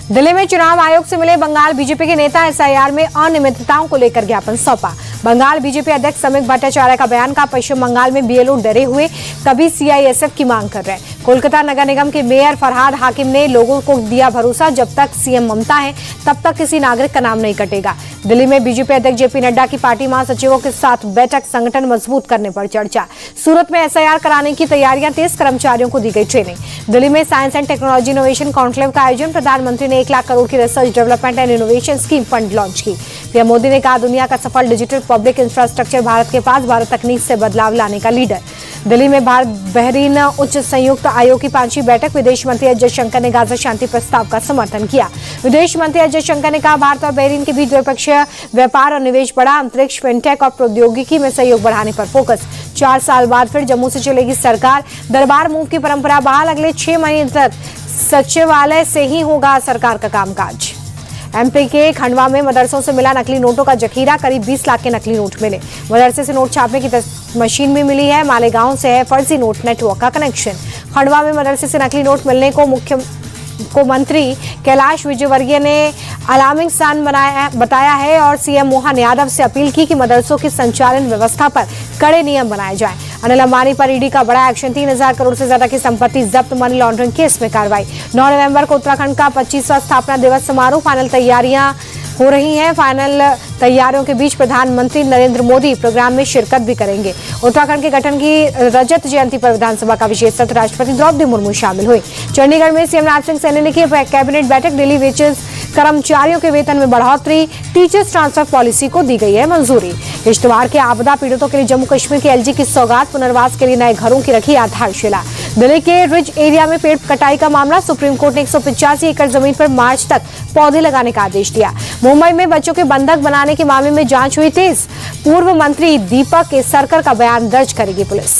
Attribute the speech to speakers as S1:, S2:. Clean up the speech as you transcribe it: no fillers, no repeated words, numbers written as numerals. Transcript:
S1: दिल्ली में चुनाव आयोग से मिले बंगाल बीजेपी के नेता एसआईआर में अनियमितताओं को लेकर ज्ञापन सौंपा। बंगाल बीजेपी अध्यक्ष समीक भट्टाचार्य का बयान का पश्चिम बंगाल में बीएलओ डरे हुए तभी सीआईएसएफ की मांग कर रहे हैं। कोलकाता नगर निगम के मेयर फरहाद हाकिम ने लोगों को दिया भरोसा, जब तक सीएम ममता है तब तक किसी नागरिक का नाम नहीं कटेगा। दिल्ली में बीजेपी अध्यक्ष जेपी नड्डा की पार्टी महासचिवों के साथ बैठक, संगठन मजबूत करने पर चर्चा। सूरत में एसआईआर कराने की तैयारियां तेज, कर्मचारियों को दी गई ट्रेनिंग। दिल्ली में science and technology innovation conclave का आयोजन, प्रधानमंत्री ने 1 लाख करोड़ की research development and innovation scheme fund launch की। पीएम मोदी ने कहा, दुनिया का सफल डिजिटल पब्लिक इंफ्रास्ट्रक्चर भारत के पास, भारत तकनीक से बदलाव लाने का लीडर। दिल्ली में भारत बहरीन उच्च संयुक्त आयोग की 5वीं बैठक, विदेश मंत्री एस जयशंकर ने गाजा शांति प्रस्ताव का समर्थन किया। विदेश मंत्री एस जयशंकर ने कहा, भारत और बहरीन के बीच द्विपक्षीय व्यापार और निवेश बढ़ा, अंतरिक्ष, फिनटेक और प्रौद्योगिकी में सहयोग बढ़ाने पर फोकस। 4 साल बाद फिर जम्मू से चलेगी सरकार, दरबार मूव की परंपरा बहाल, अगले 6 महीने तक सचिवालय से ही होगा सरकार का कामकाज। एमपी के खंडवा में मदरसों से मिला नकली नोटों का जखीरा, करीब 20 लाख के नकली नोट मिले। मदरसे से नोट छापने की मशीन भी मिली है। मालेगांव से है फर्जी नोट नेटवर्क का कनेक्शन। खंडवा में मदरसे से नकली नोट मिलने को मंत्री कैलाश विजयवर्गीय ने अलार्मिंग साइन बताया है और सीएम मोहन यादव से अपील की कि मदरसों की संचालन व्यवस्था पर कड़े नियम बनाए जाएं। अनिल अंबानी पर ईडी का बड़ा एक्शन, 3000 करोड़ से ज्यादा की संपत्ति जब्त, मनी लॉन्ड्रिंग केस में कार्रवाई। 9 नवंबर को उत्तराखंड का 25वां स्थापना दिवस समारोह, फाइनल तैयारियां हो रही हैं। फाइनल तैयारियों के बीच प्रधानमंत्री नरेंद्र मोदी प्रोग्राम में शिरकत भी करेंगे। उत्तराखंड के गठन की रजत जयंती पर विधानसभा का विशेष सत्र, राष्ट्रपति द्रौपदी मुर्मू शामिल हुई। चंडीगढ़ में सीएम राज सिंह सैनी ने की कैबिनेट बैठक, दिल्ली वेजेस कर्मचारियों के वेतन में बढ़ोतरी, टीचर्स ट्रांसफर पॉलिसी को दी गई है मंजूरी। किश्तवाड़ के आपदा पीड़ितों के लिए जम्मू कश्मीर की एलजी की सौगात, पुनर्वास के लिए नए घरों की रखी आधारशिला। दिल्ली के रिज एरिया में पेड़ कटाई का मामला, सुप्रीम कोर्ट ने 185 एकड़ जमीन पर मार्च तक पौधे लगाने का आदेश दिया। मुंबई में बच्चों के बंधक बनाने के मामले में जांच हुई तेज, पूर्व मंत्री दीपक केसरकर का बयान दर्ज करेगी पुलिस।